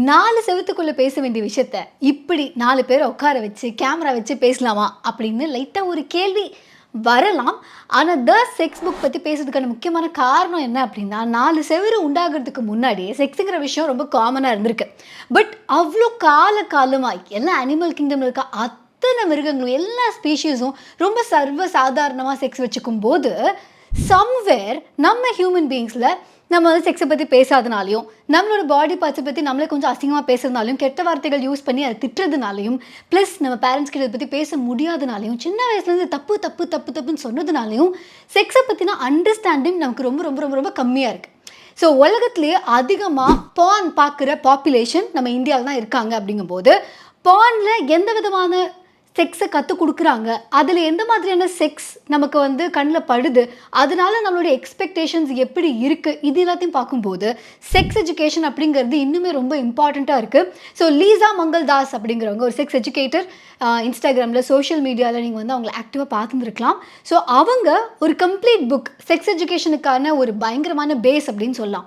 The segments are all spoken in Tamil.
4 செவுத்துக்குள்ள பேச வேண்டிய விஷயத்த இப்படி 4 பேர உட்கார வச்சு கேமரா வச்சு பேசலாமா அப்படின்னு லைட்டா ஒரு கேள்வி வரலாம். ஆனா செக்ஸ் புக் பத்தி பேசுறதுக்கான முக்கியமான காரணம் என்ன அப்படின்னா, 4 செவுரு உண்டாகுறதுக்கு முன்னாடியே செக்ஸ்ங்கிற விஷயம் ரொம்ப காமனா இருந்திருக்கு. பட் அவ்ளோ காலமா எல்லா அனிமல் கிங்டம்ல இருக்க அத்தனை மிருகங்களும் எல்லா ஸ்பீஷீஸும் ரொம்ப சர்வ சாதாரணமா செக்ஸ் வச்சுக்கும்போது, சம்வேர் நம்ம ஹியூமன் பீயிங்ஸ்ல நம்ம வந்து செக்ஸை பற்றி பேசாதனாலையும், நம்மளோட பாடி பார்ட்ஸை பற்றி நம்மளே கொஞ்சம் அசிங்கமாக பேசுறதுனாலையும், கெட்ட வார்த்தைகள் யூஸ் பண்ணி அதை திட்டுறதுனாலையும், ப்ளஸ் நம்ம பேரண்ட்ஸ் கிட்ட இதை பற்றி பேச முடியாதனாலையும், சின்ன வயசுலேருந்து தப்புன்னு சொன்னதுனாலையும் செக்ஸை பற்றின அண்டர்ஸ்டாண்டிங் நமக்கு ரொம்ப ரொம்ப ரொம்ப ரொம்ப கம்மியாக இருக்குது. ஸோ உலகத்துலேயே அதிகமாக பான் பார்க்குற பாப்புலேஷன் நம்ம இந்தியாவில் தான் இருக்காங்க. அப்படிங்கும்போது பானில் எந்த விதமான செக்ஸை கற்றுக் கொடுக்குறாங்க, அதில் எந்த மாதிரியான செக்ஸ் நமக்கு வந்து கண்ணில் படுது, அதனால நம்மளுடைய எக்ஸ்பெக்டேஷன்ஸ் எப்படி இருக்குது, இது எல்லாத்தையும் பார்க்கும்போது செக்ஸ் எஜுகேஷன் அப்படிங்கிறது இன்னுமே ரொம்ப இம்பார்ட்டண்ட்டாக இருக்குது. ஸோ லீசா மங்கள்தாஸ் அப்படிங்கிறவங்க ஒரு செக்ஸ் எஜுகேட்டர். இன்ஸ்டாகிராமில் சோஷியல் மீடியாவில் நீங்கள் வந்து அவங்களை ஆக்டிவாக பார்த்துருக்கலாம். ஸோ அவங்க ஒரு கம்ப்ளீட் புக் செக்ஸ் எஜுகேஷனுக்கான ஒரு பயங்கரமான பேஸ் அப்படின்னு சொல்லலாம்.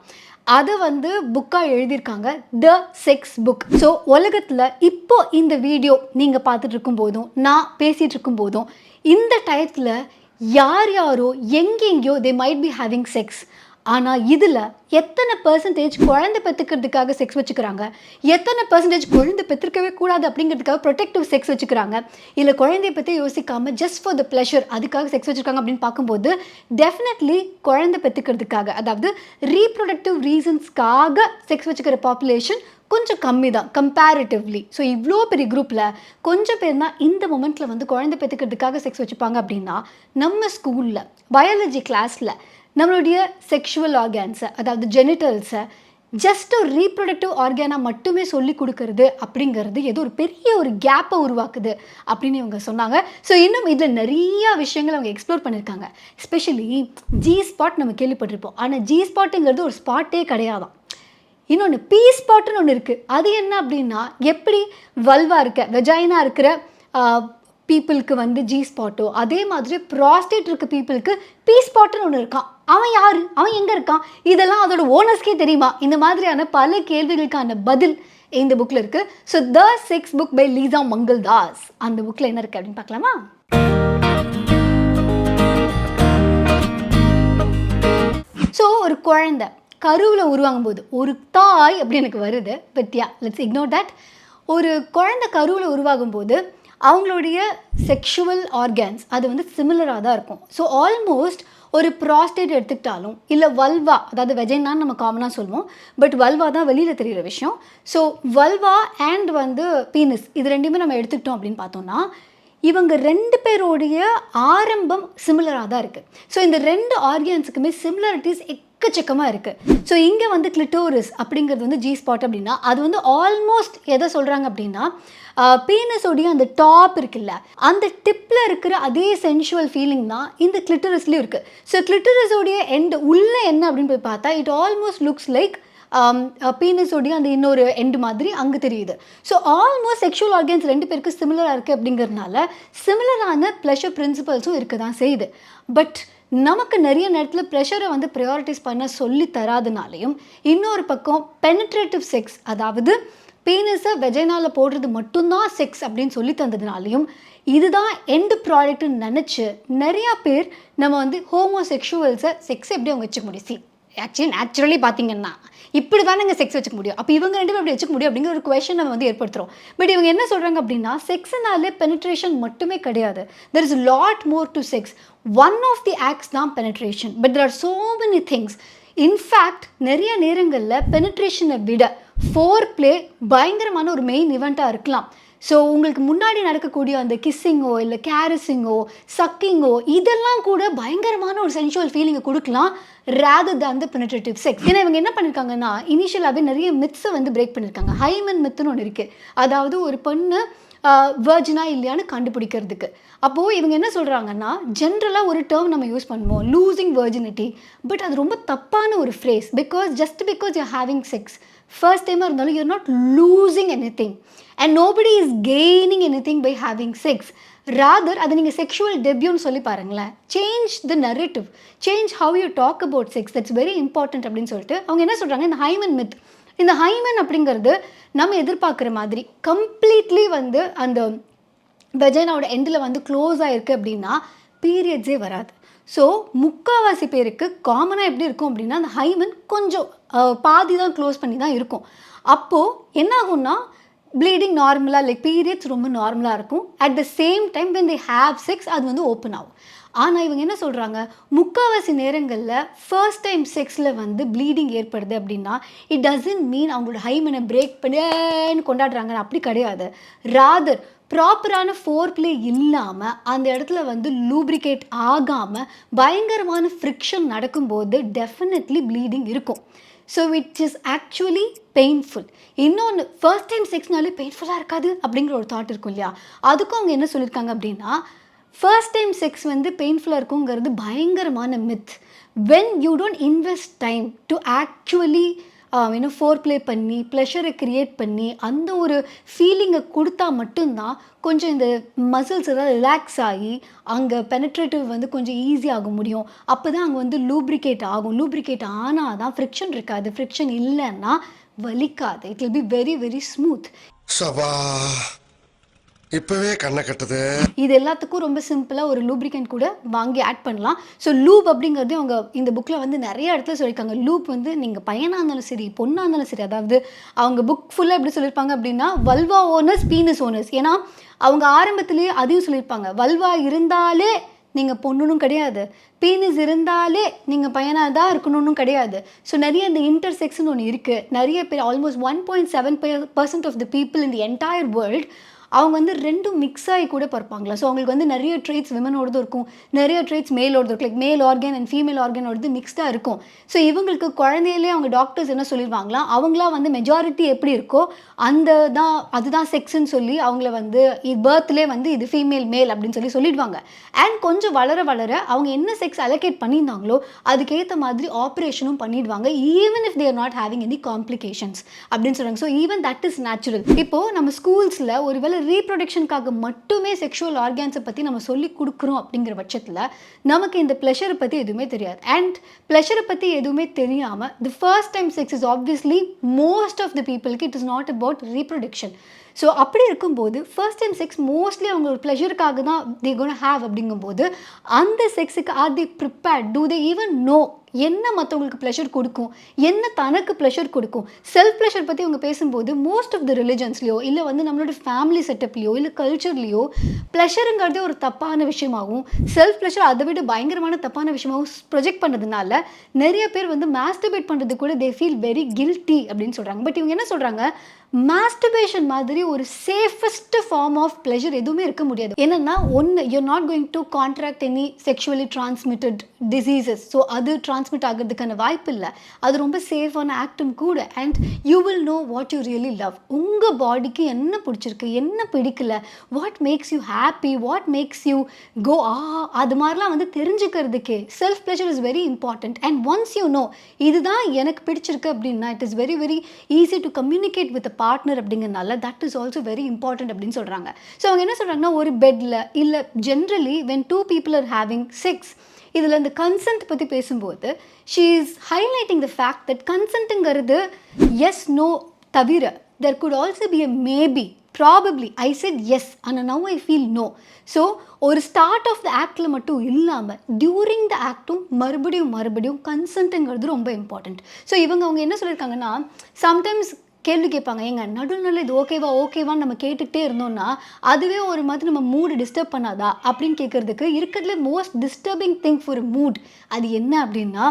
அதை வந்து புக்காக எழுதியிருக்காங்க, த செக்ஸ் புக். ஸோ உலகத்தில் இப்போ இந்த வீடியோ நீங்கள் பார்த்துட்டு இருக்கும் போதும், நான் பேசிகிட்டு இருக்கும் போதும், இந்த டயத்தில் யாரோ எங்கெங்கேயோ they might be having sex. ஆனால் இதில் எத்தனை பர்சன்டேஜ் குழந்தை பெற்றுக்கிறதுக்காக செக்ஸ் வச்சுக்கிறாங்க, எத்தனை பர்சன்டேஜ் குழந்தை பெற்றுக்கவே கூடாது அப்படிங்கிறதுக்காக ப்ரொடெக்டிவ் செக்ஸ் வச்சுக்கிறாங்க, இல்லை குழந்தைய பற்றி யோசிக்காமல் ஜஸ்ட் ஃபார் த ப்ளஷர் அதுக்காக செக்ஸ் வச்சுருக்காங்க அப்படின்னு பார்க்கும்போது டெஃபினெட்லி குழந்தை பெற்றுக்கிறதுக்காக, அதாவது ரீப்ரொடக்டிவ் ரீசன்ஸ்க்காக செக்ஸ் வச்சுக்கிற பாப்புலேஷன் கொஞ்சம் கம்மி தான் கம்பேரிட்டிவ்லி. ஸோ இவ்வளோ பெரிய குரூப்பில் கொஞ்சம் பேர் தான் இந்த மொமெண்ட்டில் வந்து குழந்தை பெற்றுக்கிறதுக்காக செக்ஸ் வச்சுப்பாங்க. அப்படின்னா நம்ம ஸ்கூலில் பயாலஜி கிளாஸில் நம்மளுடைய செக்ஷுவல் ஆர்கான்ஸை, அதாவது ஜெனிட்டல்ஸை ஜஸ்ட் ஒரு ரீப்ரொடக்டிவ் ஆர்கானாக மட்டுமே சொல்லி கொடுக்கறது அப்படிங்கிறது ஏதோ ஒரு பெரிய ஒரு கேப்பை உருவாக்குது அப்படின்னு இவங்க சொன்னாங்க. ஸோ இன்னும் இதில் நிறையா விஷயங்கள் அவங்க எக்ஸ்ப்ளோர் பண்ணியிருக்காங்க. எஸ்பெஷலி ஜி ஸ்பாட் நம்ம கேள்விப்பட்டிருப்போம், ஆனால் ஜி ஸ்பாட்டுங்கிறது ஒரு ஸ்பாட்டே கிடையாதான். இன்னொன்று பி ஸ்பாட்டுன்னு ஒன்று இருக்குது. அது என்ன அப்படின்னா, எப்படி வல்வா இருக்க வெஜைனா இருக்கிற பீப்புளுக்கு வந்து ஜி ஸ்பாட்டோ, அதே மாதிரி ப்ராஸ்டேட் இருக்க பீப்புளுக்கு பி ஸ்பாட்டுன்னு ஒன்று இருக்கான். அவன் யார், அவன் எங்கே இருக்கான், இதெல்லாம் அதோட ஓனர்ஸ்க்கே தெரியுமா? இந்த மாதிரியான பல கேள்விகளுக்கான பதில் இந்த புக்கில் இருக்குது. So the sex book by Leeza Mangaldas. அந்த புக்கில் என்ன இருக்குது அப்படின்னு பார்க்கலாமா? ஸோ ஒரு குழந்தை கருவில் உருவாகும் போது ஒரு தாய் அப்படி எனக்கு வருது, பத்தியா லெட்ஸ் இக்னோர் தட். ஒரு குழந்தை கருவில் உருவாகும் போது அவங்களுடைய செக்ஷுவல் ஆர்கான்ஸ் அது வந்து சிமிலராக தான் இருக்கும். ஸோ ஆல்மோஸ்ட் ஒரு ப்ராஸ்டேட் எடுத்துக்கிட்டாலும், இல்லை வல்வா, அதாவது வெஜைனான்னு நம்ம காமனாக சொல்லுவோம், பட் வல்வா தான் வெளியில் தெரிகிற விஷயம். ஸோ வல்வா அண்ட் வந்து பீனஸ், இது ரெண்டுமே நம்ம எடுத்துக்கிட்டோம் அப்படின்னு பார்த்தோம்னா இவங்க 2 பேரோடைய ஆரம்பம் சிமிலராக தான் இருக்குது. ஸோ இந்த 2 ஆர்கான்ஸுக்குமே சிமிலாரிட்டிஸ் எக்கச்சக்கமாக இருக்குது. ஸோ இங்கே வந்து கிளிட்டோரிஸ் அப்படிங்கிறது வந்து ஜி ஸ்பாட் அப்படின்னா அது வந்து ஆல்மோஸ்ட் எதை சொல்கிறாங்க அப்படின்னா, பீனஸோடைய அந்த டாப் இருக்குல்ல, அந்த டிப்பில் இருக்கிற அதே சென்சுவல் ஃபீலிங் தான் இந்த கிளிட்டோரிஸ்லேயும் இருக்குது. ஸோ கிளிட்டோரிஸோடைய எண்டு உள்ளே என்ன அப்படின்னு போய் பார்த்தா இட் ஆல்மோஸ்ட் லுக்ஸ் லைக் பீனஸோடைய அந்த இன்னொரு எண்டு மாதிரி அங்கே தெரியுது. ஸோ ஆல்மோஸ்ட் செக்ஷுவல் ஆர்கன்ஸ் 2 பேருக்கு சிமிலராக இருக்குது அப்படிங்கிறதுனால சிமிலரான ப்ளஷர் பிரின்சிபல்ஸும் இருக்க தான் செய்யுது. பட் நமக்கு நிறைய நேரத்தில் ப்ரெஷரை வந்து ப்ரையாரிட்டிஸ் பண்ண சொல்லி தராதுனாலையும், இன்னொரு பக்கம் பெனிட்ரேட்டிவ் செக்ஸ், அதாவது பீனஸை வெஜைனாவில் போடுறது மட்டும்தான் செக்ஸ் அப்படின்னு சொல்லி தந்ததுனாலையும், இதுதான் எண்டு ப்ராடக்ட்னு நினச்சி நிறையா பேர் நம்ம வந்து ஹோமோசெக்ஷுவல்ஸை செக்ஸ் எப்படி அவங்க வச்சுக்க முடியும்? ஆக்சுவலி நேச்சுரலி பார்த்தீங்கன்னா இப்படி தான் நாங்கள் செக்ஸ் வச்சுக்க முடியும், அப்போ இவங்க 2 பேரும் அப்படி வச்சுக்க முடியும் அப்படிங்கிற ஒரு கொஷன் நம்ம வந்து ஏற்படுத்துகிறோம். பட் இவங்க என்ன சொல்கிறாங்க அப்படின்னா, செக்ஸ்னாலே பெனிட்ரேஷன் மட்டுமே கிடையாது, there is lot more to sex. One of the acts தான் penetration, but there are so many things. In fact நிறைய நேரங்களில் பெனிட்ரேஷனை விட ஃபோர் ப்ளே பயங்கரமான ஒரு மெயின் இவெண்ட்டாக இருக்கலாம். ஸோ உங்களுக்கு முன்னாடி நடக்கக்கூடிய அந்த கிஸ்ஸிங்கோ, இல்லை கேரஸிங்கோ, சக்கிங்கோ, இதெல்லாம் கூட பயங்கரமான ஒரு சென்சுவல் ஃபீலிங்கை கொடுக்கலாம் ரேதர் தேன் த பெனிட்ரேட்டிவ் செக்ஸ். ஏன்னா இவங்க என்ன பண்ணியிருக்காங்கன்னா, இனிஷியலாகவே நிறைய மித்ஸை வந்து பிரேக் பண்ணியிருக்காங்க. ஹைமன் மித்துன்னு ஒன்று இருக்குது, அதாவது ஒரு பொண்ணு வேர்ஜினா இல்லையான்னு கண்டுபிடிக்கிறதுக்கு. அப்போது இவங்க என்ன சொல்கிறாங்கன்னா, ஜென்ரலாக ஒரு டேர்ம் நம்ம யூஸ் பண்ணுவோம், லூசிங் வெர்ஜினிட்டி. பட் அது ரொம்ப தப்பான ஒரு phrase. Just because you're having sex first டைமாக இருந்தாலும் you're not losing anything and nobody is gaining anything by having sex. Rather அதை நீங்கள் செக்ஷுவல் டெபியூன்னு சொல்லி பாருங்களேன். Change the narrative, change how you talk about sex, that's very important அப்படின்னு சொல்லிட்டு அவங்க என்ன சொல்கிறாங்க, இந்த ஹைமன் மித் இந்த ஹைமன் அப்படிங்கிறது நம்ம எதிர்பார்க்குற மாதிரி கம்ப்ளீட்லி வந்து அந்த வெஜைனாவோட எண்டில் வந்து க்ளோஸ் ஆகிருக்கு அப்படின்னா பீரியட்ஸே வராது. ஸோ முக்கால்வாசி பேருக்கு காமனாக எப்படி இருக்கும் அப்படின்னா அந்த ஹைமன் கொஞ்சம் பாதி தான் க்ளோஸ் பண்ணி தான் இருக்கும். அப்போது என்ன ஆகும்னா ப்ளீடிங் நார்மலாக லைக் பீரியட்ஸ் ரொம்ப நார்மலாக இருக்கும். At the same time when they have sex அது வந்து ஓப்பன் ஆகும். ஆனால் இவங்க என்ன சொல்கிறாங்க, முக்கால்வாசி நேரங்களில் ஃபர்ஸ்ட் டைம் செக்ஸில் வந்து ப்ளீடிங் ஏற்படுது அப்படின்னா இட் டசன்ட் மீன் அவங்களோட ஹைமனை பிரேக் பண்ணின்னு கொண்டாடுறாங்க. அப்படி கிடையாது. ராதர் ப்ராப்பரான ஃபோர் ப்ளே இல்லாமல் அந்த இடத்துல வந்து லூப்ரிகேட் ஆகாமல் பயங்கரமான ஃப்ரிக்ஷன் நடக்கும்போது டெஃபினெட்லி ப்ளீடிங் இருக்கும். So it is actually painful. இன்னொன்று ஃபர்ஸ்ட் டைம் செக்ஸ்னாலே பெயின்ஃபுல்லாக இருக்காது அப்படிங்கிற ஒரு தாட் இருக்கும் இல்லையா, அதுக்கும் அவங்க என்ன சொல்லியிருக்காங்க அப்படின்னா ஃபர்ஸ்ட் டைம் செக்ஸ் வந்து பெயின்ஃபுல்லாக இருக்குங்கிறது பயங்கரமான myth. When you don't invest time to actually four play பண்ணி ப்ளஷரை க்ரியேட் பண்ணி அந்த ஒரு ஃபீலிங்கை கொடுத்தா மட்டும்தான் கொஞ்சம் இந்த மசில்ஸ் எதாவது ரிலாக்ஸ் ஆகி அங்கே பெனட்ரேட்டிவ் வந்து கொஞ்சம் ஈஸியாக முடியும். அப்போ தான் அங்கே வந்து லூப்ரிகேட் ஆகும். லூப்ரிகேட் ஆனால் தான் ஃப்ரிக்ஷன் இருக்காது. ஃப்ரிக்ஷன் இல்லைன்னா வலிக்காது. It will be very very smooth. இப்பவே கண்ணை கட்டுது. இது எல்லாத்துக்கும் ரொம்ப சிம்பிளாக ஒரு லூப்ரிகன்ட் கூட வாங்கி ஆட் பண்ணலாம். ஸோ லூப் அப்படிங்கிறது அவங்க இந்த புக்கில் வந்து நிறைய இடத்துல சொல்லியிருக்காங்க. லூப் வந்து நீங்கள் பையனாக இருந்தாலும் சரி பொண்ணாக இருந்தாலும் சரி, அதாவது அவங்க புக் ஃபுல்லாக எப்படி சொல்லியிருப்பாங்க அப்படின்னா வல்வா ஓனர்ஸ் பீனஸ் ஓனர்ஸ். ஏன்னா அவங்க ஆரம்பத்திலேயே அதையும் சொல்லியிருப்பாங்க, வல்வா இருந்தாலே நீங்கள் பொண்ணுன்னு கிடையாது, பீனிஸ் இருந்தாலே நீங்கள் பையனாக தான் இருக்கணும்னு கிடையாது. ஸோ நிறைய இந்த இன்டர்செக்ஸ்னு ஒன்று இருக்குது. நிறைய பேர் almost 1.7% of the people in the entire world அவங்க வந்து ரெண்டும் மிக்ஸ் ஆகி கூட பிறப்பாங்களா. ஸோ அவங்களுக்கு வந்து நிறைய ட்ரேட்ஸ் விமனோடதும் இருக்கும், நிறைய ட்ரேட்ஸ் மேலோடது இருக்கும். Like male organ and female ஆர்கனோடது மிக்ஸ்டாக இருக்கும். ஸோ இவங்களுக்கு குழந்தையிலே அவங்க டாக்டர்ஸ் என்ன சொல்லிடுவாங்களா, அவங்களாம் வந்து மெஜாரிட்டி எப்படி இருக்கோ அதுதான் செக்ஸ்ன்னு சொல்லி அவங்கள வந்து பர்த்லேயே வந்து இது ஃபீமேல் மேல் அப்படின்னு சொல்லிடுவாங்க. அண்ட் கொஞ்சம் வளர வளர அவங்க என்ன செக்ஸ் அலோகேட் பண்ணியிருந்தாங்களோ அதுக்கேற்ற மாதிரி ஆப்ரேஷனும் பண்ணிடுவாங்க, even if they are not having any complications அப்படின்னு சொல்கிறாங்க. So even that is natural. இப்போது நம்ம ஸ்கூல்ஸில் ஒருவேளை ரீப்ரொடக்ஷனுக்காக மட்டுமே செக்ஷுவல் ஆர்கான்ஸை பற்றி நம்ம சொல்லி கொடுக்குறோம் அப்படிங்கிற பட்சத்தில் நமக்கு இந்த ப்ளஷரை பற்றி எதுவுமே தெரியாது. அண்ட் ப்ளஷரை பற்றி எதுவுமே தெரியாமல் the first time sex is obviously most of the பீப்புளுக்கு it is not about reproduction. So அப்படி இருக்கும்போது ஃபர்ஸ்ட் டைம் செக்ஸ் மோஸ்ட்லி அவங்க ஒரு ப்ளஷருக்காக தான் தே கோனா ஹேவ் அப்படிங்கும்போது அந்த செக்ஸுக்கு are they prepared, do they even know என்ன மற்றவங்களுக்கு ப்ளஷர் கொடுக்கும், என்ன தனக்கு ப்ளஷர் கொடுக்கும். செல்ஃப் ப்ளஷர் பற்றி அவங்க பேசும்போது மோஸ்ட் ஆஃப் த ரிலிஜன்ஸ்லையோ இல்லை வந்து நம்மளோட ஃபேமிலி செட்டப்லையோ இல்லை கல்ச்சர்லேயோ ப்ளஷருங்கிறதே ஒரு தப்பான விஷயமாகவும் செல்ஃப் ப்ளஷர் அதை விட பயங்கரமான தப்பான விஷயமாகவும் ப்ரொஜெக்ட் பண்ணுறதுனால நிறைய பேர் வந்து மாஸ்டர்பேட் பண்ணுறது கூட தே ஃபீல் வெரி கில்ட்டி அப்படின்னு சொல்கிறாங்க. பட் இவங்க என்ன சொல்கிறாங்க, மாஸ்டர்பேஷன் மாதிரி ஒரு சேஃபஸ்ட் ஃபார்ம் ஆஃப் ப்ளஷர் எதுவுமே இருக்க முடியாது. என்னென்னா ஒன்று, you are not going to contract any sexually transmitted diseases. So அது டிரான்ஸ்மிட் ஆகிறதுக்கான வாய்ப்பு இல்லை. அது ரொம்ப சேஃபான ஆக்டும் கூட. And you will know what you really love. உங்கள் பாடிக்கு என்ன பிடிச்சிருக்கு, என்ன பிடிக்கல, what makes you happy, what makes you go அது மாதிரிலாம் வந்து தெரிஞ்சுக்கிறதுக்கே self pleasure is very important. And once you know இதுதான் எனக்கு பிடிச்சிருக்கு அப்படின்னா it is very very easy to communicate with partner அப்படிங்கிறனால that is also very important அப்படின்னு சொல்கிறாங்க. ஸோ அவங்க என்ன சொல்கிறாங்கன்னா ஒரு பெட்டில் இல்லை generally when two people are having sex இதில் இந்த கன்சென்ட் பற்றி பேசும்போது she is highlighting the fact that கன்சென்ட்டுங்கிறது எஸ் நோ தவிர there could also be a maybe probably I said yes ஆனால் now I feel no. So ஒரு ஸ்டார்ட் ஆஃப் த ஆக்டில் மட்டும் இல்லாமல் டியூரிங் த ஆக்டும் மறுபடியும் கன்சென்ட்டுங்கிறது ரொம்ப இம்பார்ட்டண்ட். ஸோ அவங்க என்ன சொல்லியிருக்காங்கன்னா சம்டைம்ஸ் கேள்வி கேட்பாங்க, எங்க நடுநிலை இது ஓகேவான்னு நம்ம கேட்டுகிட்டே இருந்தோம்னா அதுவே ஒரு மாதிரி நம்ம மூடு டிஸ்டர்ப் பண்ணாதா அப்படின்னு கேட்குறதுக்கு இருக்கிறதுல most disturbing thing for mood அது என்ன அப்படின்னா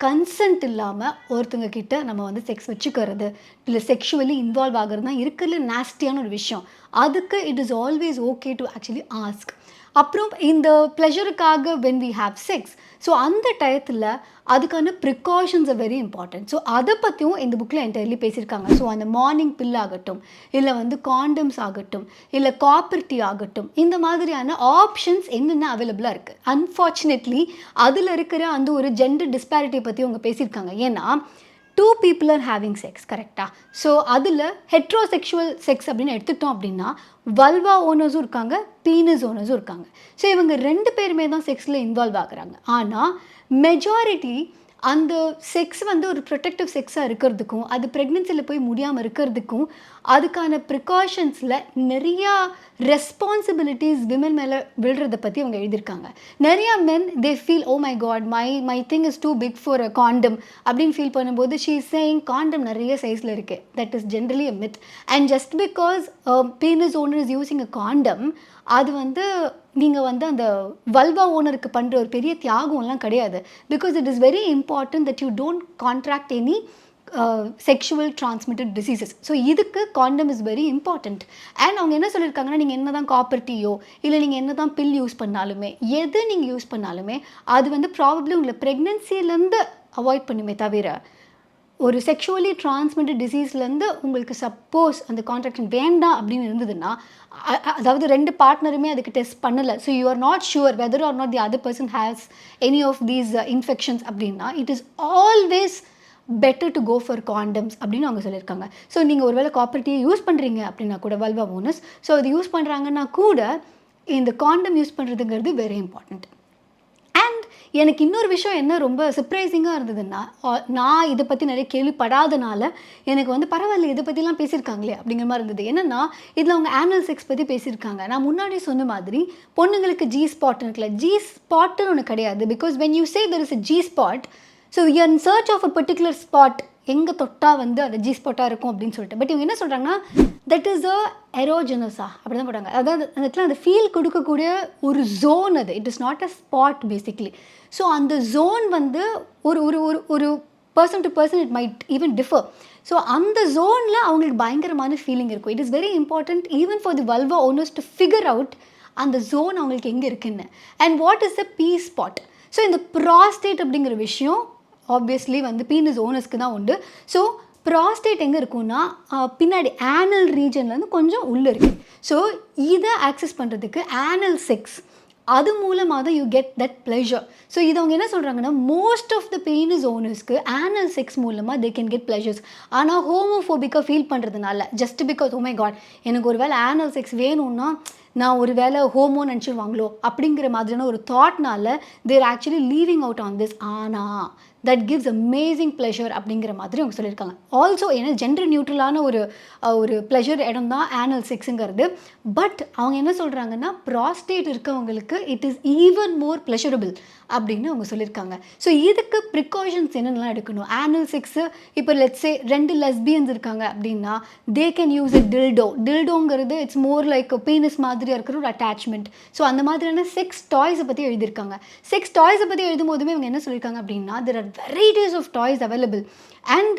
கன்சென்ட் இல்லாமல் ஒருத்தங்க கிட்ட நம்ம வந்து செக்ஸ் வச்சுக்கிறது இல்லை செக்ஷுவலி இன்வால்வ் ஆகிறது தான் இருக்கிறதுல நாஸ்டியான ஒரு விஷயம். அதுக்கு it is always okay to actually ask. அப்புறம் இந்த ப்ளஷருக்காக when we have sex so அந்த டயத்தில் அதுக்கான precautions are very important. So அதை பற்றியும் இந்த புக்கில் என்டையர்லி பேசியிருக்காங்க. ஸோ அந்த மார்னிங் பில் ஆகட்டும் இல்லை வந்து காண்டம்ஸ் ஆகட்டும் இல்லை காப்பர் டீ ஆகட்டும் இந்த மாதிரியான ஆப்ஷன்ஸ் என்னென்ன அவைலபிளாக இருக்குது. அன்ஃபார்ச்சுனேட்லி அதில் இருக்கிற அந்த ஒரு ஜெண்டர் டிஸ்பாரிட்டி பற்றி அவங்க பேசியிருக்காங்க. ஏன்னா two people are having sex கரெக்டாக. ஸோ அதில் ஹெட்ரோசெக்ஷுவல் செக்ஸ் அப்படின்னு எடுத்துட்டோம் அப்படின்னா வல்வா ஓனர்ஸும் இருக்காங்க, பீனஸ் ஓனர்ஸும் இருக்காங்க. ஸோ இவங்க ரெண்டு பேருமே தான் செக்ஸில் இன்வால்வ் ஆகுறாங்க. ஆனால் மெஜாரிட்டி அந்த செக்ஸ் வந்து ஒரு ப்ரொடெக்டிவ் செக்ஸாக இருக்கிறதுக்கும் அது ப்ரெக்னென்சியில் போய் முடியாமல் இருக்கிறதுக்கும் அதுக்கான ப்ரிகாஷன்ஸில் நிறையா ரெஸ்பான்சிபிலிட்டிஸ் விமன் மேலே விழுறதை பற்றி அவங்க எழுதியிருக்காங்க. நிறையா men they feel oh my god my thing is too big for a condom அப்படின்னு ஃபீல் பண்ணும்போது ஷீ இஸ் சேயிங் காண்டம் நிறைய சைஸில் இருக்குது. That is generally a myth. And just because penis owner is using a condom அது வந்து நீங்கள் வந்து அந்த வல்வா ஓனருக்கு பண்ணுற ஒரு பெரிய தியாகம்லாம் கிடையாது. Because it is very important that you don't contract any sexual transmitted diseases. So இதுக்கு காண்டம் இஸ் வெரி இம்பார்ட்டண்ட். அண்ட் அவங்க என்ன சொல்லியிருக்காங்கன்னா, நீங்கள் என்ன தான் காப்பர் டீயோ இல்லை நீங்கள் என்ன தான் பில் யூஸ் பண்ணாலுமே எது நீங்கள் யூஸ் பண்ணாலுமே அது வந்து ப்ராபப்ளி உங்களை ப்ரெக்னென்சிலேருந்து அவாய்ட் பண்ணுமே தவிர ஒரு செக்ஷுவலி டிரான்ஸ்மிட்டட் டிசீஸ்லேருந்து உங்களுக்கு சப்போஸ் அந்த கான்ட்ராக்ஷன் வேண்டாம் அப்படின்னு இருந்ததுன்னா, அதாவது 2 பார்ட்னருமே அதுக்கு டெஸ்ட் பண்ணலை, so you are not sure whether or not the other person has any of these infections அப்படின்னா it is always better to go for condoms அப்படின்னு அவங்க சொல்லியிருக்காங்க. ஸோ நீங்கள் ஒருவேளை காப்பர் டீயை யூஸ் பண்ணுறீங்க அப்படின்னா கூட வல்வா ஓனர்ஸ், ஸோ அது யூஸ் பண்ணுறாங்கன்னா கூட இந்த காண்டம் யூஸ் பண்ணுறதுங்கிறது வெரி இம்பார்ட்டண்ட். அண்ட் எனக்கு இன்னொரு விஷயம் என்ன ரொம்ப சர்ப்ரைசிங்காக இருந்ததுன்னா, நான் இதை பற்றி நிறைய கேள்விப்படாதனால எனக்கு வந்து பரவாயில்ல இதை பற்றிலாம் பேசியிருக்காங்களே அப்படிங்கிற மாதிரி இருந்தது. என்னென்னா இதில் அவங்க ஆனல் செக்ஸ் பற்றி பேசியிருக்காங்க. நான் முன்னாடி சொன்ன மாதிரி பொண்ணுங்களுக்கு ஜி ஸ்பாட்னு இருக்குல்ல, ஜி ஸ்பாட்டுன்னு ஒன்று கிடையாது. Because when you say there is a G spot, so you are in search of a particular spot, எங்கே தொட்டால் வந்து அந்த ஜி ஸ்பாட்டாக இருக்கும் அப்படின்னு சொல்லிட்டு. பட் இவங்க என்ன சொல்கிறாங்கன்னா தட் இஸ் அ எரோஜனஸா அப்படி தான் போட்டாங்க. அதாவது அதுக்குலாம் அந்த ஃபீல் கொடுக்கக்கூடிய ஒரு ஜோன் அது. It is not a spot basically. So அந்த ஜோன் வந்து ஒரு ஒரு ஒரு ஒரு person to person it might even differ. So அந்த ஜோனில் அவங்களுக்கு பயங்கரமான ஃபீலிங் இருக்கும். It is very important even for the vulva owners to figure out அந்த ஜோன் அவங்களுக்கு எங்கே இருக்குன்னு. And what is the P spot. So இந்த ப்ராஸ்டேட் அப்படிங்கிற விஷயம் ஆப்வியஸ்லி வந்து பீனஸ் ஓனர்ஸ்க்கு தான் உண்டு. ஸோ ப்ராஸ்டேட் எங்கே இருக்குன்னா பின்னாடி ஆனல் ரீஜன்லேருந்து கொஞ்சம் உள்ளே இருக்குது. ஸோ இதை ஆக்சஸ் பண்ணுறதுக்கு ஆனல் செக்ஸ் அது மூலமாக தான் you get that pleasure. So இது அவங்க என்ன சொல்கிறாங்கன்னா மோஸ்ட் ஆஃப் த பீனஸ் ஓனர்ஸ்க்கு ஆனல் செக்ஸ் மூலமாக தே கேன் கெட் ப்ளெஷர்ஸ். ஆனால் ஹோமோஃபோபிக்காக ஃபீல் பண்ணுறதுனால just because oh my god எனக்கு ஒரு வேளை ஆனல் செக்ஸ் வேணும்னா நான் ஒரு வேளை ஹோமோன்னு நினச்சிடுவாங்களோ அப்படிங்கிற மாதிரியான ஒரு தாட்னால there actually leaving out on this. ஆனால் தட் கிவ்ஸ் அமேசிங் ப்ளெஷர் அப்படிங்கிற மாதிரி அவங்க சொல்லியிருக்காங்க. ஆல்சோ ஏன்னா ஜெண்டர் நியூட்ரலான ஒரு ப்ளெஷர் இடம் தான் ஆனல் செக்ஸுங்கிறது. பட் அவங்க என்ன சொல்கிறாங்கன்னா ப்ராஸ்டேட் இருக்கவங்களுக்கு it is even more pleasurable அப்படின்னு அவங்க சொல்லியிருக்காங்க. ஸோ இதுக்கு ப்ரிகாஷன்ஸ் என்னென்னலாம் எடுக்கணும். ஆனல் செக்ஸு இப்போ லெட்ஸே 2 லெஸ்பியன்ஸ் இருக்காங்க அப்படின்னா they can use a dildo. டில்டோங்கிறது இட்ஸ் மோர் லைக் பீனஸ் மாதிரியாக இருக்கிற ஒரு அட்டாச்மெண்ட். ஸோ அந்த மாதிரியான செக்ஸ் டாய்ஸை பற்றி எழுதியிருக்காங்க. செக்ஸ் டாய்ஸை பற்றி எழுதும் போதுமே அவங்க என்ன சொல்லியிருக்காங்க அப்படின்னா there are varieties of toys available and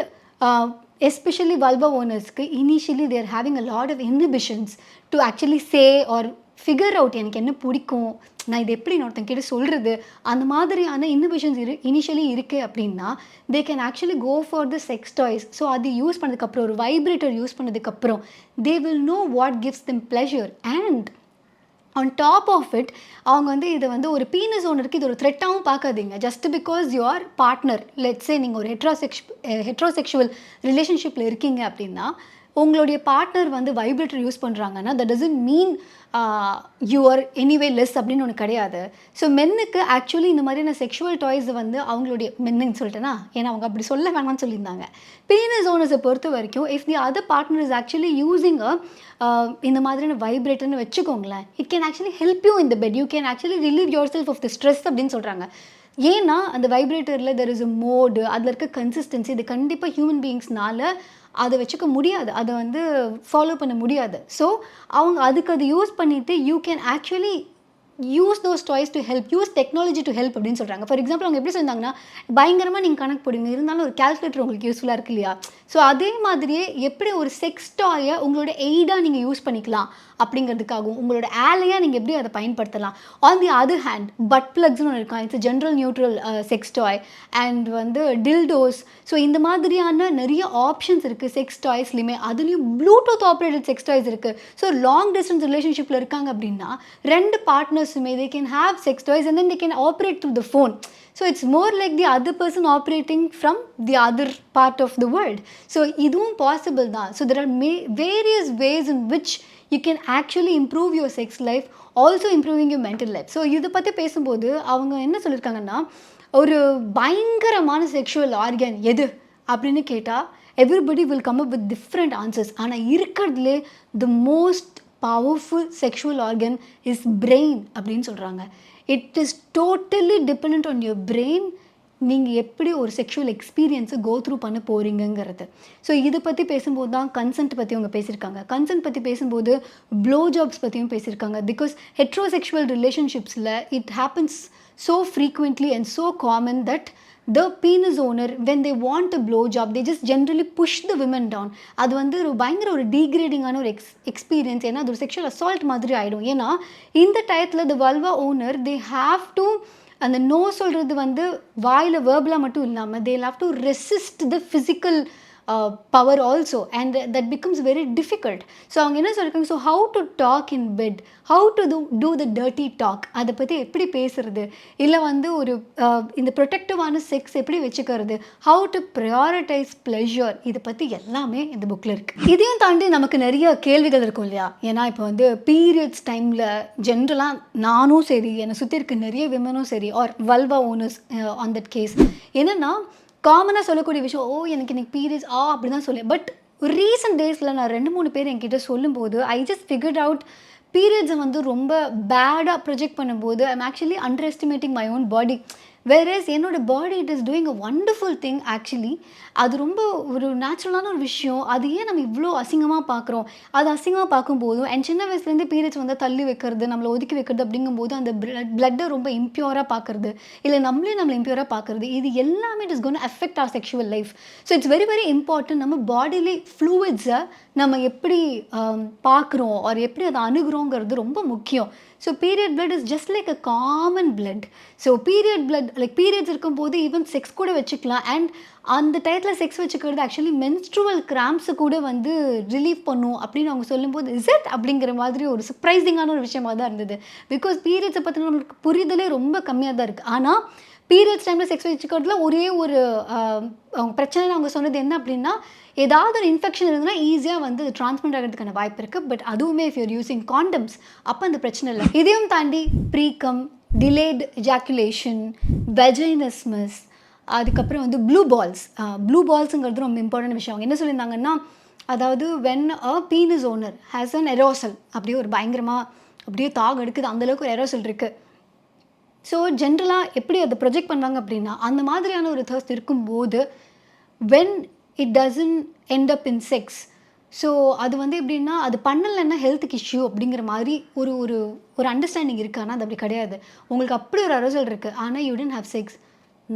especially vulva ownersக்கு initially they are having a lot of inhibitions to actually say or figure out எனக்கு என்ன பிடிக்கும், நான் இது எப்படி ஒருத்தன் கிட்ட சொல்கிறது, அந்த மாதிரியான இன்ஹிபிஷன்ஸ் இனிஷியலி இருக்குது அப்படின்னா they can actually go for the sex toys. So அது யூஸ் பண்ணதுக்கப்புறம் ஒரு வைப்ரேட்டர் யூஸ் பண்ணதுக்கப்புறம் they will know what gives them pleasure. And on top of it அவங்க வந்து இதை வந்து ஒரு பீனஸ் ஓனருக்கு இது ஒரு த்ரெட்டாகவும் பார்க்காதீங்க. Just because your partner let's say நீங்கள் ஒரு ஹெட்ரோசெக்ஷுவல் ரிலேஷன்ஷிப்பில் இருக்கீங்க அப்படின்னா உங்களுடைய பார்ட்னர் வந்து வைப்ரேட்டர் யூஸ் பண்ணுறாங்கன்னா that doesn't mean you're anyway less அப்படின்னு ஒன்று கிடையாது. ஸோ மென்னுக்கு ஆக்சுவலி இந்த மாதிரியான செக்ஷுவல் டாய்ஸ் வந்து அவங்களுடைய மென்னுன்னு சொல்லிட்டேன்னா ஏன்னா அவங்க அப்படி சொல்ல வேணாம்னு சொல்லியிருந்தாங்க. பீனஸ் ஓனர்ஸை பொறுத்த வரைக்கும் if the other partner is actually using இந்த மாதிரியான வைப்ரேட்டர்னு வச்சுக்கோங்களேன், it can actually help you in the bed. You can actually relieve yourself of the stress அப்படின்னு சொல்கிறாங்க. ஏன்னா அந்த வைப்ரேட்டரில் தெர் இஸ் அ மோடு, அதில் இருக்க கன்சிஸ்டன்சி இது கண்டிப்பாக ஹியூமன் பீயிங்ஸ்னால அதை வச்சுக்க முடியாது, அதை வந்து ஃபாலோ பண்ண முடியாது. ஸோ அவங்க அதுக்கு அதை யூஸ் பண்ணிவிட்டு you can actually use those toys to help, use technology to help அப்படின்னு சொல்கிறாங்க. ஃபார் எக்ஸாம்பிள் அவங்க எப்படி சொல்லியிருந்தாங்கன்னா பயங்கரமாக நீங்கள் கணக்கு போடுவீங்க, இருந்தாலும் ஒரு கால்குலேட்டர் உங்களுக்கு யூஸ்ஃபுல்லாக இருக்கு இல்லையா. ஸோ அதே மாதிரியே எப்படி ஒரு செக்ஸ் டாயை உங்களோட எய்டாக நீங்கள் யூஸ் பண்ணிக்கலாம் அப்படிங்கிறதுக்காகவும் உங்களோட ஆலையாக நீங்கள் எப்படி அதை பயன்படுத்தலாம். On the other hand but ப்ளக்ஸ்னு ஒன்று இருக்கான், it's general neutral sex toy and வந்து டில்டோஸ். ஸோ இந்த மாதிரியான நிறைய ஆப்ஷன்ஸ் இருக்குது செக்ஸ் டாய்ஸ்லையுமே. அதுலேயும் ப்ளூடூத் ஆப்ரேட்டட் செக்ஸ் டாய்ஸ் இருக்குது. ஸோ லாங் டிஸ்டன்ஸ் ரிலேஷன்ஷிப்பில் இருக்காங்க அப்படின்னா 2 பார்ட்னர்ஸுமே they can have sex toys and then they can operate through the phone. So it's more like the other person operating from the other part of the world. So இதுவும் possible தான். So there are various ways in which you can actually improve your sex life, also improving your mental life. So இதை பற்றி பேசும்போது அவங்க என்ன சொல்லியிருக்காங்கன்னா ஒரு பயங்கரமான செக்ஷுவல் ஆர்கன் எது அப்படின்னு கேட்டால் everybody will come up with different answers. ஆனால் இருக்கிறதுலே the most powerful sexual organ is brain அப்படின்னு சொல்கிறாங்க. It is totally depend on your brain. நீங்கள் எப்படி ஒரு செக்ஷுவல் எக்ஸ்பீரியன்ஸை கோ த்ரூ பண்ண போகிறீங்கிறது. ஸோ இதை பற்றி பேசும்போது தான் கன்சென்ட் பற்றி அவங்க பேசியிருக்காங்க. கன்சென்ட் பற்றி பேசும்போது ப்ளோ ஜாப்ஸ் பற்றியும் பேசியிருக்காங்க. பிகாஸ் ஹெட்ரோசெக்ஷுவல் ரிலேஷன்ஷிப்ஸில் it happens so frequently and so common that the penis owner when they want a blow job they just generally push the women down. அது வந்து ஒரு பயங்கர ஒரு டீக்ரேடிங்கான ஒரு எக்ஸ்பீரியன்ஸ். ஏன்னா அது ஒரு செக்ஷுவல் அசால்ட் மாதிரி ஆகிடும். ஏன்னா இந்த டயத்தில் the vulva owner they have to அந்த நோ சொல்கிறது வந்து வாயில் வேர்பலாக மட்டும் இல்லாமல் they have to resist the physical power also and that becomes very difficult. So அவங்க என்ன சொல்லியிருக்காங்க, so how to talk in bed, how to do the dirty talk, அதை பற்றி எப்படி பேசுறது, இல்லை வந்து ஒரு இந்த ப்ரொடெக்டிவான செக்ஸ் எப்படி வச்சுக்கிறது, how to prioritize pleasure, இதை பற்றி எல்லாமே இந்த புக்கில் இருக்குது. இதையும் தாண்டி நமக்கு நிறைய கேள்விகள் இருக்கும் இல்லையா. ஏன்னா இப்போ வந்து பீரியட்ஸ் டைமில் ஜென்ரலாக நானும் சரி என்னை சுற்றி இருக்க நிறைய விமனும் சரி or vulva owners on that case என்னென்னா காமனாக சொல்லக்கூடிய விஷயம், ஓ எனக்கு இன்னைக்கு பீரியட்ஸ் அப்படி தான் சொல்லேன். பட் ரீசெண்ட் டேஸில் நான் 2-3 பேர் என்கிட்ட சொல்லும்போது ஐ ஜஸ்ட் ஃபிகர்ட் அவுட் பீரியட்ஸை வந்து ரொம்ப பேடாக ப்ரொஜெக்ட் பண்ணும்போது I'm actually underestimating my own body. Whereas என்னோட body it is doing a wonderful thing. Actually அது ரொம்ப ஒரு நேச்சுரலான ஒரு விஷயம். அது ஏன் நம்ம இவ்வளோ அசிங்கமாக பார்க்குறோம். அது அசிங்கமாக பார்க்கும்போதும் அண்ட் சின்ன வயசுலேருந்து பீரியட்ஸ் வந்து தள்ளி வைக்கிறது, நம்மளை ஒதுக்கி வைக்கிறது அப்படிங்கும்போது அந்த பிளட்டை ரொம்ப இம்ப்யூராக பார்க்குறது, இல்லை நம்மளை இம்ப்யூராக பார்க்குறது, இது எல்லாமே it is gonna affect our sexual life. So it's very very important நம்ம பாடியிலே ஃப்ளூயிட்ஸை நம்ம எப்படி பார்க்குறோம் ஒரு எப்படி அதை அணுகிறோங்கிறது ரொம்ப முக்கியம். So period blood is just like a common blood. So period blood like periods இருக்கும்போது ஈவன் செக்ஸ் கூட வச்சுக்கலாம். அண்ட் அந்த டயத்தில் செக்ஸ் வச்சுக்கிறது ஆக்சுவலி மென்ஸ்ட்ருவல் கிராம்ஸை கூட வந்து ரிலீவ் பண்ணும் அப்படின்னு அவங்க சொல்லும்போது இட் அப்படிங்கிற மாதிரி ஒரு சர்ப்ரைசிங்கான ஒரு விஷயமாக தான் இருந்தது. பிகாஸ் பீரியட்ஸை பற்றின நம்மளுக்கு புரிதலே ரொம்ப கம்மியாக தான் இருக்குது. ஆனால் பீரியட்ஸ் டைமில் செக்ஸ் வச்சுக்கிறதுல ஒரே ஒரு அவங்க பிரச்சனை அவங்க சொன்னது என்ன அப்படின்னா, ஏதாவது ஒரு இன்ஃபெக்ஷன் இருந்ததுன்னா ஈஸியாக வந்து ட்ரான்ஸ்மிட் ஆகிறதுக்கான வாய்ப்பு இருக்குது. பட் அதுவுமே இஃப் யூர் யூஸிங் காண்டம்ஸ் அப்போ அந்த பிரச்சனை இல்லை. இதையும் தாண்டி ப்ரீகம், டிலேட் எஜாக்குலேஷன், வெஜைனஸ்மஸ், அதுக்கப்புறம் வந்து ப்ளூ பால்ஸுங்கிறது ரொம்ப இம்பார்ட்டன்ட் விஷயம். அவங்க என்ன சொல்லியிருந்தாங்கன்னா, அதாவது when a penis owner has an arousal, அப்படியே ஒரு பயங்கரமாக அப்படியே எடுக்குது, அந்தளவுக்கு ஒரு எரோசல் இருக்குது. ஸோ ஜென்ரலாக எப்படி அதை ப்ரொஜெக்ட் பண்ணுவாங்க அப்படின்னா, அந்த மாதிரியான ஒரு தர்ஸ்ட் இருக்கும்போது when it doesn't end up in sex, so அது வந்து எப்படின்னா அது பண்ணலைன்னா ஹெல்த்துக்கு இஷ்யூ அப்படிங்கிற மாதிரி ஒரு ஒரு ஒரு அண்டர்ஸ்டாண்டிங் இருக்குது. ஆனால் அது அப்படி கிடையாது. உங்களுக்கு அப்படி ஒரு அரோசல் இருக்குது, ஆனால் you don't have sex,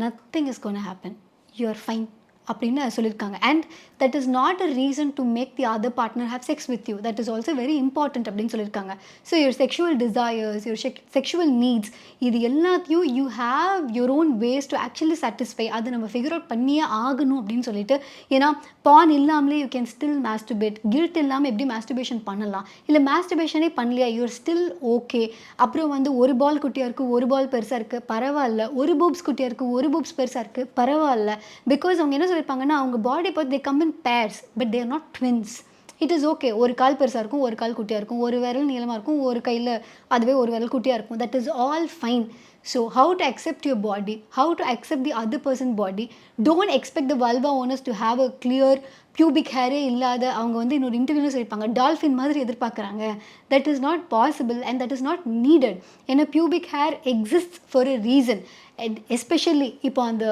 nothing is gonna happen, you are fine அப்படின்னு சொல்லியிருக்காங்க. And that is not a reason to make the other partner have sex with you, that is also very important அப்படின்னு சொல்லியிருக்காங்க. So your sexual desires, your sexual needs, இது எல்லாத்தையும் you have your own ways to actually satisfy. அது நம்ம ஃபிகர் அவுட் பண்ணியே ஆகணும் அப்படின்னு சொல்லிட்டு. ஏன்னா பான் இல்லாமலே you can still masturbate, guilt இல்லாமல் எப்படி மாஸ்டர்பேஷன் பண்ணலாம், இல்லை மாஸ்டர்பேஷனே பண்ணலையா யூஆர் ஸ்டில் ஓகே. அப்புறம் வந்து ஒரு பால் குட்டியாக இருக்குது, ஒரு பால் பெருசாக இருக்குது, பரவாயில்ல. ஒரு பூப்ஸ் குட்டியாக இருக்குது, ஒரு பூப்ஸ் பெருசாக இருக்குது, பரவாயில்ல. பிகாஸ் அவங்க என்ன இருப்பாங்கன்னா அவங்க பாடி பார்த்து they come in purse but they are not twins. It is okay. ஒரு கால் பெருசாக இருக்கும், ஒரு கால் குட்டியாக இருக்கும், ஒரு விரல் நீளமாக இருக்கும், ஒரு கையில் அதுவே ஒரு விரல் குட்டியாக இருக்கும். That is all fine. So how to accept your body, how to accept the other person body. Don't expect the vulva owners to have a clear pubic ஹேரே இல்லாத. அவங்க வந்து இன்னொரு இன்டர்வியூவில் சொல்லியிருப்பாங்க டால்ஃபின் மாதிரி எதிர்பார்க்குறாங்க. That is not possible and that is not needed. ஏன்னா pubic hair exist for a reason. Especially இப்போ அந்த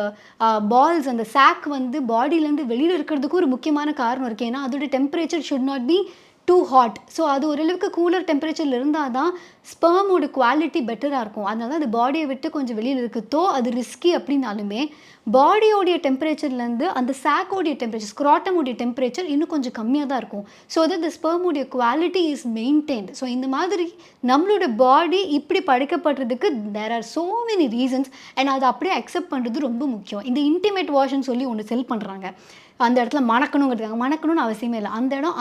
பால்ஸ் அந்த சாக் வந்து பாடியிலேருந்து வெளியில் இருக்கிறதுக்கு ஒரு முக்கியமான காரணம் இருக்குது. ஏன்னா அதோட temperature should not be too hot. So அது ஓரளவுக்கு கூலர் டெம்பரேச்சரில் இருந்தால் தான் ஸ்பெர்மோட குவாலிட்டி பெட்டராக இருக்கும். அதனால தான் அது பாடியை விட்டு கொஞ்சம் வெளியில் இருக்குதோ அது ரிஸ்கி அப்படின்னாலுமே பாடியோடைய டெம்பரேச்சர்லேருந்து அந்த சாக்கோடைய டெம்பரேச்சர், ஸ்க்ராட்டமோடைய டெம்பரேச்சர் இன்னும் கொஞ்சம் கம்மியாக தான் இருக்கும். ஸோ தட் த ஸ்பெர்மோடைய குவாலிட்டி இஸ் மெயின்டைன்ட். ஸோ இந்த மாதிரி நம்மளோட பாடி இப்படி படைக்கப்படுறதுக்கு there are so many reasons. And அதை அப்படியே அக்செப்ட் பண்ணுறது ரொம்ப முக்கியம். இந்த இன்டிமேட் வாஷ்ன்னு சொல்லி ஒன்று செல் பண்ணுறாங்க. அந்த இடத்துல மணக்கணுங்கிறதுக்காக, மணக்கணும்னு அவசியமே இல்லை.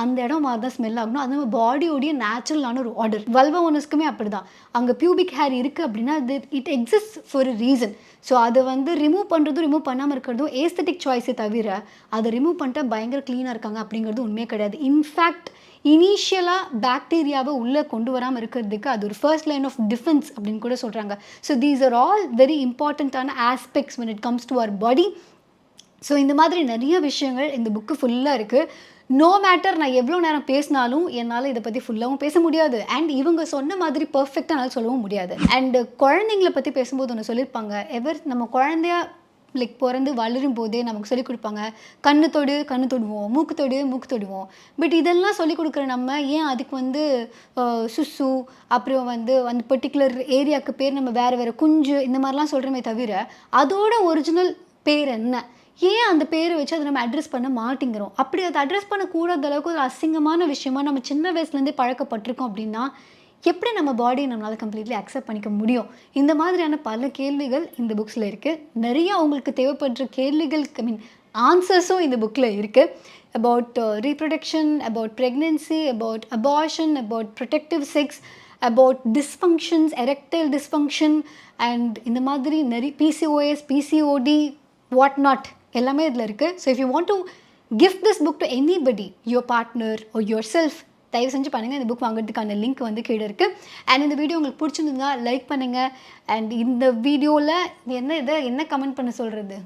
அந்த இடம் மாதிரி தான் ஸ்மெல் நல்லா ஆகணும். அது நம்ம பாடியோடைய நேச்சுரலான ஒரு ஆர்டர். வல்வா ஓனர்ஸ்க்குமே அப்படி தான். அங்கே பியூபிக் ஹேர் இருக்குது அப்படின்னா அது it exist for a reason. So அதை வந்து ரிமூவ் பண்ணுறதும் ரிமூவ் பண்ணாமல் இருக்கிறதும் ஏஸ்தட்டிக் சாய்ஸே தவிர அதை ரிமூவ் பண்ணிட்டா பயங்கர க்ளீனாக இருக்காங்க அப்படிங்கிறது உண்மையே கிடையாது. இன்ஃபேக்ட் இனிஷியலாக பாக்டீரியாவை உள்ளே கொண்டு வராமல் இருக்கிறதுக்கு அது ஒரு ஃபர்ஸ்ட் லைன் ஆஃப் டிஃபென்ஸ் அப்படின்னு கூட சொல்கிறாங்க. So these are all very இம்பார்ட்டண்ட்டான aspects when it comes to our body. So இந்த மாதிரி நிறைய விஷயங்கள் இந்த புக்கு ஃபுல்லாக இருக்குது. நோ மேட்டர் நான் எவ்வளோ நேரம் பேசினாலும் என்னால் இதை பற்றி ஃபுல்லாகவும் பேச முடியாது. அண்ட் இவங்க சொன்ன மாதிரி பர்ஃபெக்டாக என்னால் சொல்லவும் முடியாது. அண்டு குழந்தைங்கள பற்றி பேசும்போது ஒன்று சொல்லியிருப்பாங்க, நம்ம குழந்தையா லைக் பிறந்து வளரும் போதே நமக்கு சொல்லிக் கொடுப்பாங்க, கண்ணு தொடுவோம், மூக்கு தொடுவோம். பட் இதெல்லாம் சொல்லிக் கொடுக்குற நம்ம ஏன் அதுக்கு வந்து சுசு அப்புறம் வந்து அந்த பர்டிகுலர் ஏரியாவுக்கு பேர் நம்ம வேறு குஞ்சு இந்த மாதிரிலாம் சொல்கிறோமே தவிர அதோட ஒரிஜினல் பேர் என்ன, ஏன் அந்த பேரை வச்சு அதை நம்ம அட்ரஸ் பண்ண மாட்டேங்கிறோம்? அப்படி அதை அட்ரஸ் பண்ணக்கூடாத அளவுக்கு ஒரு அசிங்கமான விஷயமா நம்ம சின்ன வயசுலேருந்தே பழக்கப்பட்டிருக்கோம் அப்படின்னா எப்படி நம்ம பாடியை நம்மளால் கம்ப்ளீட்லி அக்செப்ட் பண்ணிக்க முடியும்? இந்த மாதிரியான பல கேள்விகள் இந்த புக்ஸில் இருக்குது. நிறைய அவங்களுக்கு தேவைப்படுற கேள்விகளுக்கு ஆன்சர்ஸும் இந்த புக்கில் இருக்குது. About reproduction, about pregnancy, about abortion, about protective sex, about dysfunctions, erectile dysfunction and இந்த மாதிரி நிறைய PCOS, PCOD, வாட் நாட் எல்லாமே இதில் இருக்குது. So if you want to gift this book to anybody, your partner or yourself, தயவு செஞ்சு பண்ணுங்கள். இந்த புக் வாங்குறதுக்கான லிங்க் வந்து கீழே இருக்குது. அண்ட் இந்த வீடியோ உங்களுக்கு பிடிச்சிருந்தா லைக் பண்ணுங்கள். அண்ட் இந்த வீடியோவில் என்ன கமெண்ட் பண்ண சொல்கிறது?